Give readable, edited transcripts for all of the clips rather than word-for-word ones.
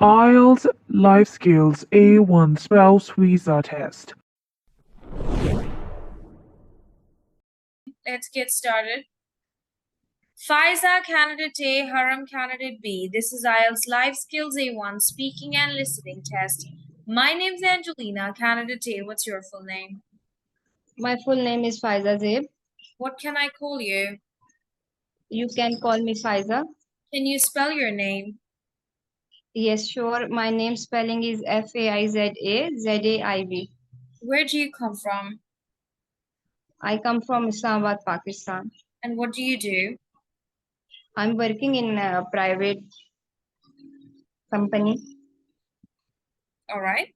IELTS Life Skills A1 Spouse Visa Test. Let's get started. Faiza, candidate A, Haram, candidate B. This is IELTS Life Skills A1 Speaking and Listening Test. My name's Angelina, candidate A. What's your full name? My full name is Faiza Zeb. What can I call you? You can call me Faiza. Can you spell your name? Yes, sure. My name spelling is Faiza Zaib. Where do you come from? I come from Islamabad, Pakistan. And what do you do? I'm working in a private company. All right.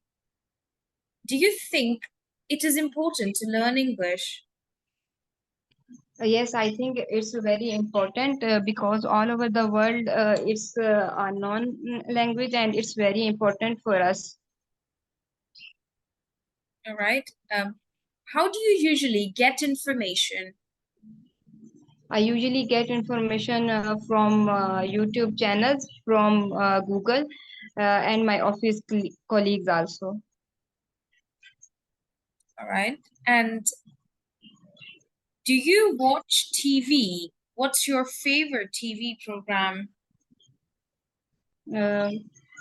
Do you think it is important to learn English? Yes, I think it's very important because all over the world it's a non-language and it's very important for us. All right. How do you usually get information? I usually get information from YouTube channels, from Google, and my office colleagues also. All right. And do you watch TV? What's your favorite TV program?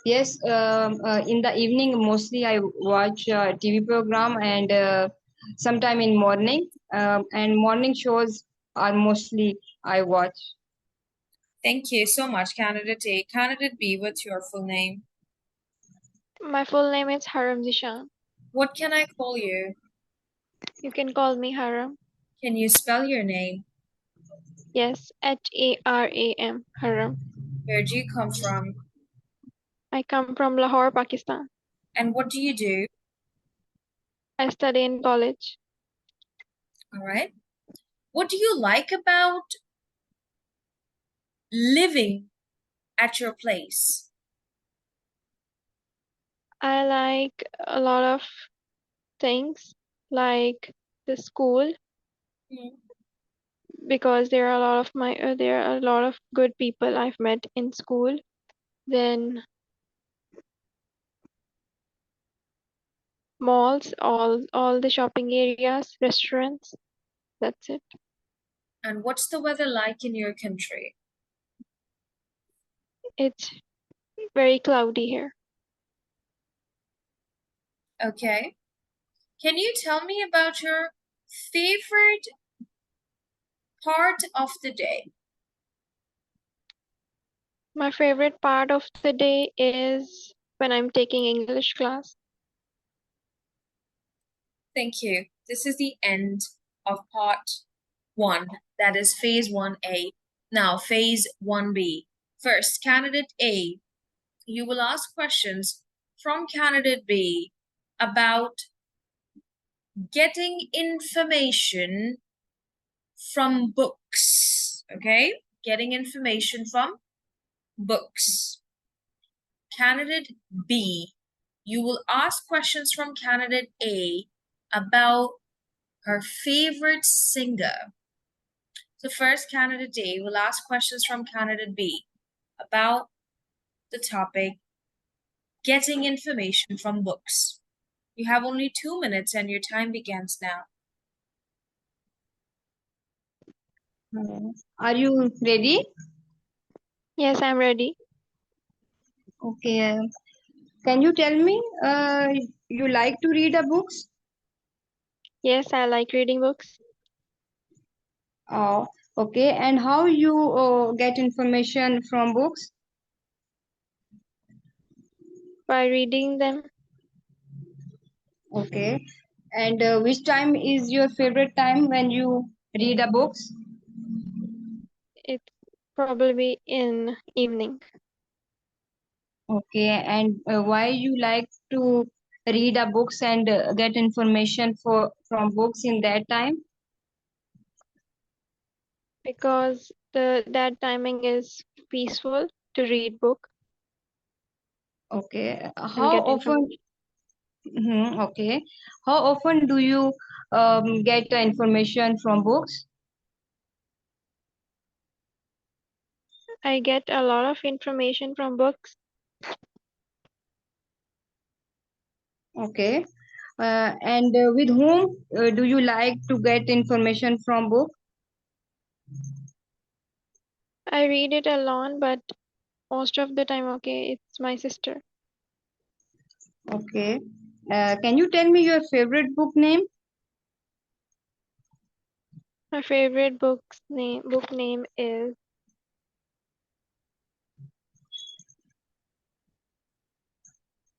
Yes, in the evening, mostly I watch TV program and sometime in morning. And morning shows are mostly I watch. Thank you so much, candidate A. Candidate B, what's your full name? My full name is Haram Zishan. What can I call you? You can call me Haram. Can you spell your name? Yes, Haram, Haram. Where do you come from? I come from Lahore, Pakistan. And what do you do? I study in college. All right. What do you like about living at your place? I like a lot of things, like the school, because there are a lot of good people I've met in school. Then malls, all the shopping areas, restaurants. That's it. And what's the weather like in your country? It's very cloudy here. Okay. Can you tell me about your favorite part of the day? My favorite part of the day is when I'm taking English class. Thank you. This is the end of part 1, that is phase 1A. Now, phase 1B. First, candidate A, you will ask questions from candidate B about getting information from books, okay? Getting information from books. Candidate B, you will ask questions from candidate A about her favorite singer. So first, candidate A will ask questions from candidate B about the topic getting information from books. You have only 2 minutes and your time begins now. Are you ready? Yes, I'm ready. Okay. Can you tell me, you like to read books? Yes, I like reading books. Oh, okay. And how you get information from books? By reading them. Okay. And which time is your favorite time when you read books? It's probably in evening. Okay. And why you like to read books and get information from books in that time? Because that timing is peaceful to read book Okay. and How get often? information. Okay. How often do you get information from books? I get a lot of information from books Okay. And with whom do you like to get information from book? I read it alone, but most of the time, okay, it's my sister. Okay. Can you tell me your favorite book name? My favorite book name is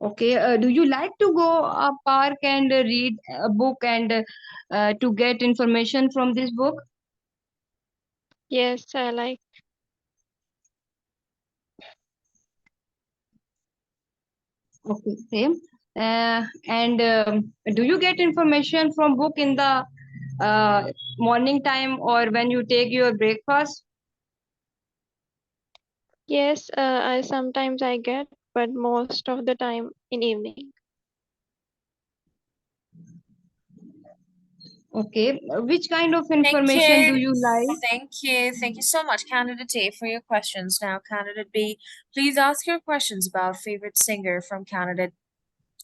Okay. Do you like to go a park and read a book and to get information from this book? yes, I like. Okay, same. And do you get information from book in the morning time or when you take your breakfast? Yes, I sometimes I get, but most of the time in evening. Okay. Which kind of Thank information do you. you like? Thank you. Thank you so much, Candidate A, for your questions. Now, Candidate B, please ask your questions about favorite singer from Candidate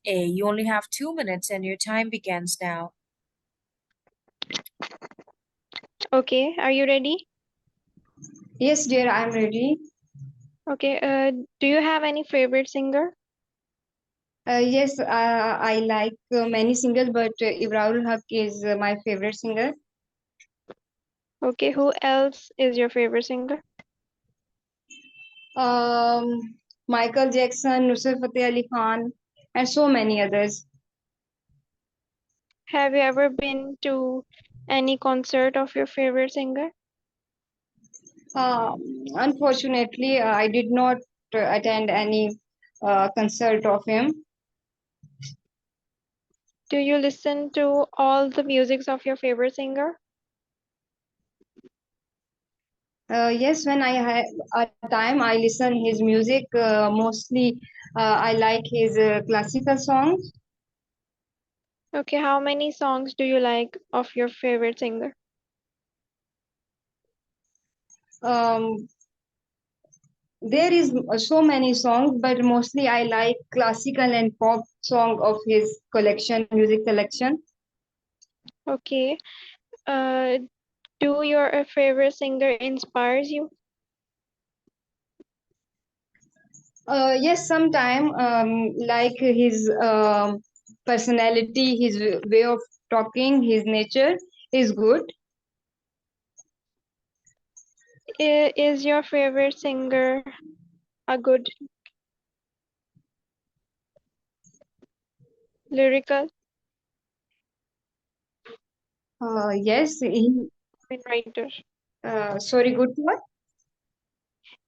A. You only have 2 minutes and your time begins now. Okay, are you ready? Yes, dear, I'm ready. Okay, do you have any favorite singer? Yes, I like many singers, but Ibrahim Haq is my favorite singer. Okay, who else is your favorite singer? Um, Michael Jackson, Nusrat Fateh Ali Khan, and so many others. Have you ever been to any concert of your favorite singer? Unfortunately, I did not attend any concert of him. Do you listen to all the musics of your favorite singer? Yes, when I have a time, I listen his music. Mostly, I like his classical songs. Okay, how many songs do you like of your favorite singer? Um, there is so many songs, but mostly I like classical and pop song of his collection, music collection. Okay, uh, do your favorite singer inspires you? Yes, sometime like his personality, his way of talking, his nature is good. Is your favorite singer a good lyrical Yes, he, writer? sorry, good what?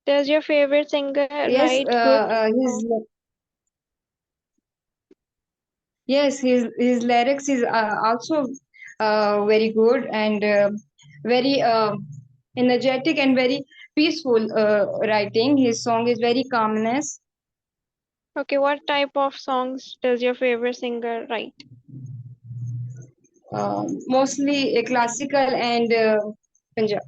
Does your favorite singer Yes, write good songs? his lyrics is also very good and very energetic and very peaceful writing. His song is very calmness. Okay, what type of songs does your favorite singer write? Mostly classical and Punjab.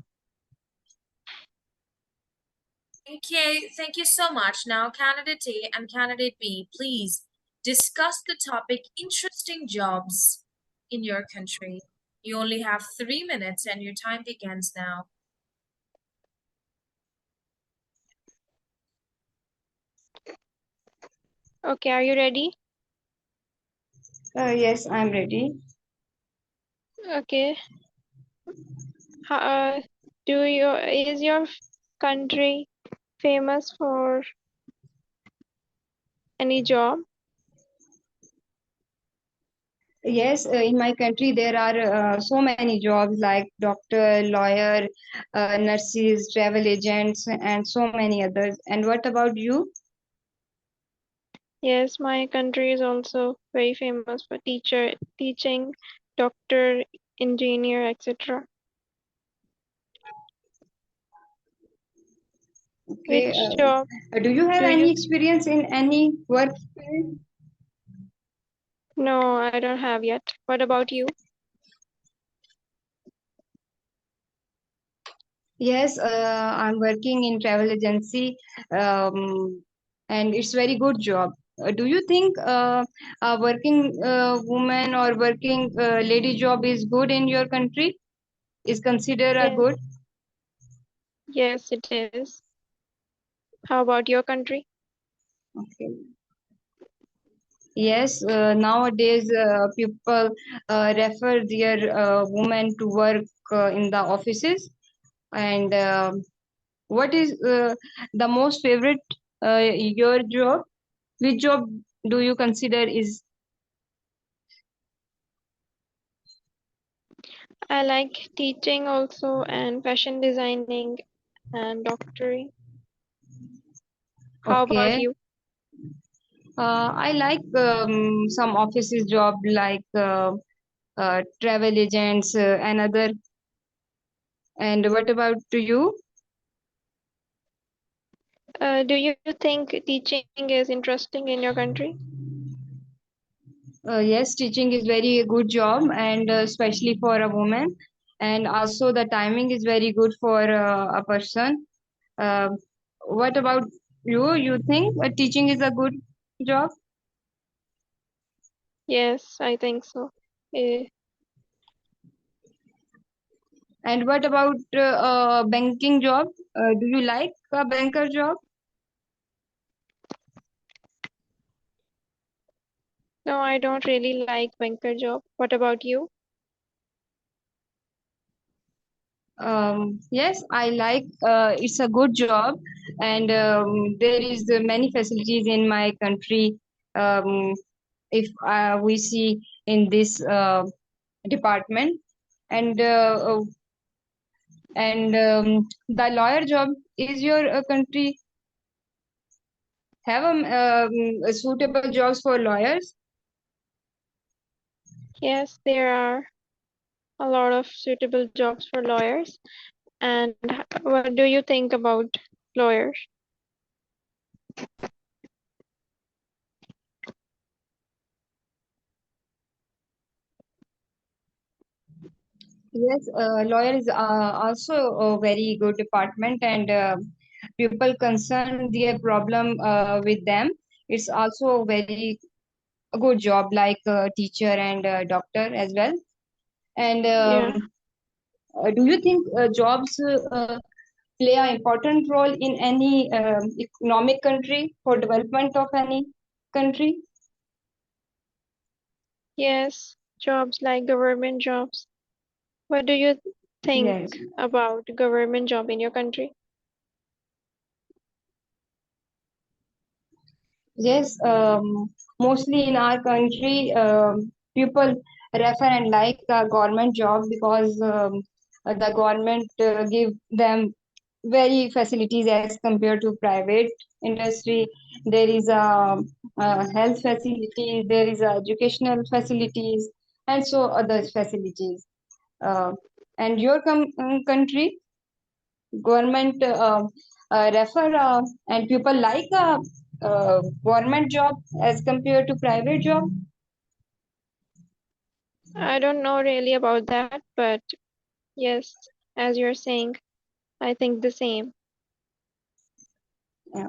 Thank you so much. Now, Candidate A and Candidate B, please discuss the topic interesting jobs in your country. You only have 3 minutes and your time begins now. Okay, are you ready? Yes, I'm ready. Okay. Uh, is your country famous for any job? Yes, in my country there are so many jobs like doctor, lawyer, nurses, travel agents, and so many others. And what about you? Yes, my country is also very famous for teaching, doctor, engineer, etc. Okay. Which job Do you have do any you? experience in any work field? No, I don't have yet. What about you? Yes, I'm working in travel agency, and it's very good job. do you think a working woman or working lady job is good in your country? Is considered a Yes, good? yes, it is. How about your country? Okay. Yes, nowadays people refer their women to work in the offices. And what is the most favorite your job? Which job do you consider is I like teaching also and fashion designing and doctoring. How about okay? you? I like some offices job like travel agents and other. And what about to you? Do you think teaching is interesting in your country? Yes, teaching is very good job, and especially for a woman. And also the timing is very good for a person. Uh, what about you? You think teaching is a good job? Yes, I think so. Eh, And what about banking job? Do you like a banker job? no, I don't really like banker job. What about you? Yes, I like. It's a good job, and there is many facilities in my country. Um, if we see in this department, and the lawyer job is your country have suitable jobs for lawyers? Yes, there are a lot of suitable jobs for lawyers. And what do you think about lawyers? Yes, lawyer is also a very good department, and people concern their problem with them. It's also a very good job, like teacher and doctor as well. And Yeah. do you think jobs play an important role in any economic country for development of any country? Yes, jobs like government jobs. What do you think Yes. about government job in your country? Yes, mostly in our country, people refer and like the government job because the government give them very facilities as compared to private industry. There is a health facility, there is educational facilities, and so other facilities. Uh, and your country government refer and people like a government job as compared to private job. I don't know really about that, but yes, as you're saying, I think the same. Yeah,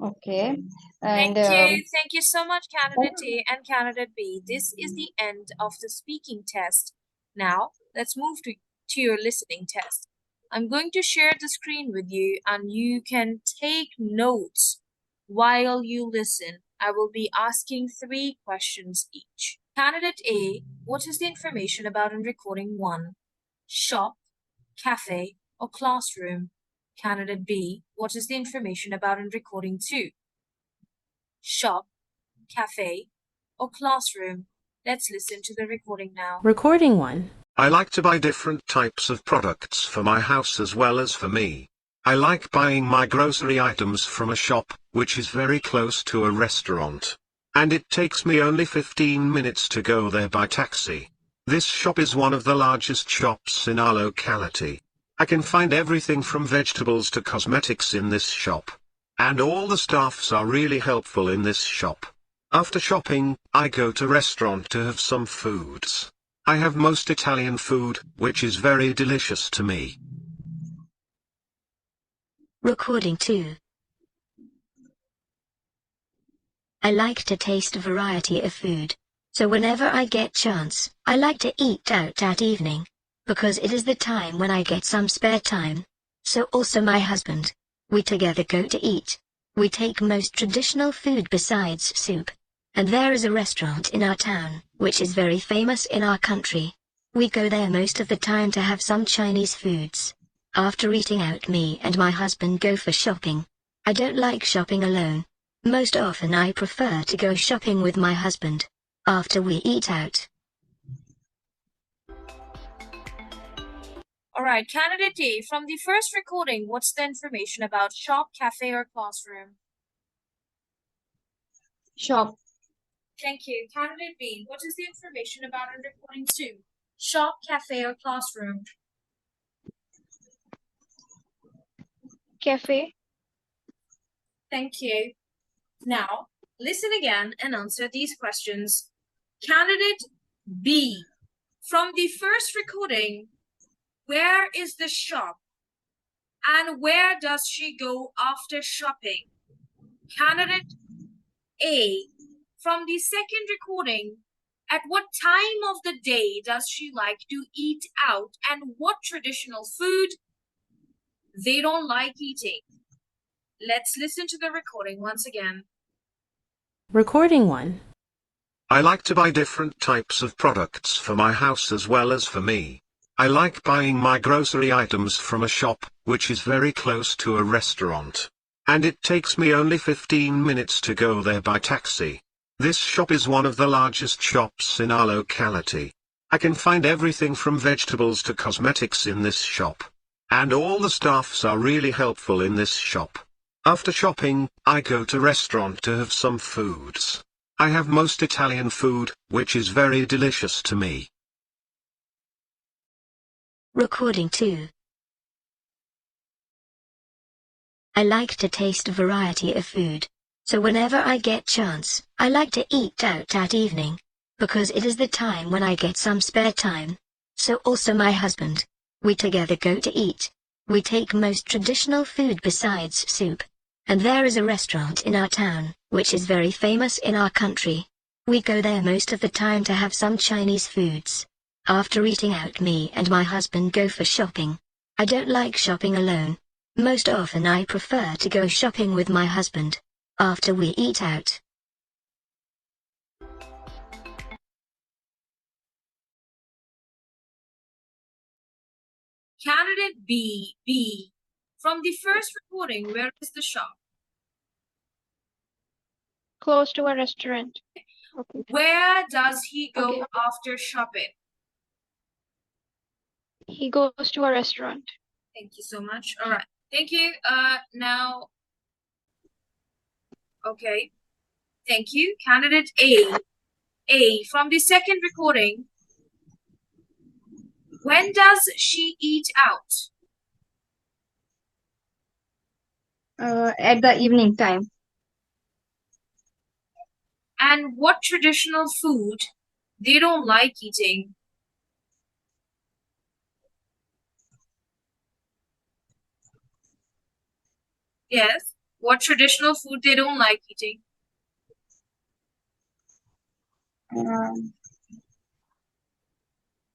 okay. And Thank you. Thank you so much, candidate A and candidate B. This is the end of the speaking test. Now, let's move to your listening test. I'm going to share the screen with you and you can take notes while you listen. I will be asking 3 questions each. Candidate A, what is the information about in recording 1? Shop, cafe, or classroom? Candidate B, what is the information about in recording 2? Shop, cafe, or classroom? Let's listen to the recording now. Recording 1. I like to buy different types of products for my house as well as for me. I like buying my grocery items from a shop, which is very close to a restaurant. And it takes me only 15 minutes to go there by taxi. This shop is one of the largest shops in our locality. I can find everything from vegetables to cosmetics in this shop. And all the staffs are really helpful in this shop. After shopping, I go to restaurant to have some foods. I have most Italian food, which is very delicious to me. Recording 2. I like to taste a variety of food. So whenever I get chance, I like to eat out at evening, because it is the time when I get some spare time. So also my husband. We together go to eat. We take most traditional food besides soup. And there is a restaurant in our town, which is very famous in our country. We go there most of the time to have some Chinese foods. After eating out, me and my husband go for shopping. I don't like shopping alone. Most often I prefer to go shopping with my husband. After we eat out. All right, candidate A, from the first recording, what's the information about shop, cafe, or classroom? Shop. Thank you. Candidate B, what is the information about in recording 2? Shop, cafe, or classroom? Cafe. Thank you. Now, listen again and answer these questions. Candidate B, from the first recording, where is the shop? And where does she go after shopping? Candidate A, from the second recording, at what time of the day does she like to eat out and what traditional food they don't like eating? Let's listen to the recording once again. Recording 1. I like to buy different types of products for my house as well as for me. I like buying my grocery items from a shop, which is very close to a restaurant. And it takes me only 15 minutes to go there by taxi. This shop is one of the largest shops in our locality. I can find everything from vegetables to cosmetics in this shop. And all the staffs are really helpful in this shop. After shopping, I go to restaurant to have some foods. I have most Italian food, which is very delicious to me. Recording 2. I like to taste a variety of food. So whenever I get chance, I like to eat out at evening, because it is the time when I get some spare time. So also my husband. We together go to eat. We take most traditional food besides soup. And there is a restaurant in our town, which is very famous in our country. We go there most of the time to have some Chinese foods. After eating out, me and my husband go for shopping. I don't like shopping alone. Most often I prefer to go shopping with my husband. After we eat out. Candidate B, from the first recording, where is the shop? Close to a restaurant. Okay. Where does he go Okay. after shopping? He goes to a restaurant. Thank you so much. All right. Thank you. Now, okay. Thank you. Candidate A, from the second recording, when does she eat out? At the evening time. And what traditional food they don't like eating? Yes. What traditional food they don't like eating?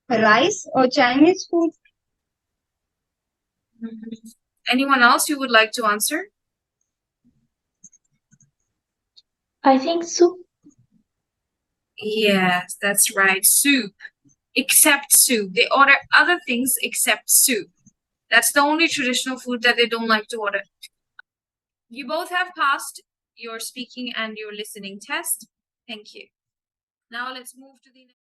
Rice or Chinese food? Anyone else you would like to answer? I think soup. Yes, that's right. Soup. Except soup. They order other things except soup. That's the only traditional food that they don't like to order. You both have passed your speaking and your listening test. Thank you. Now let's move to the next.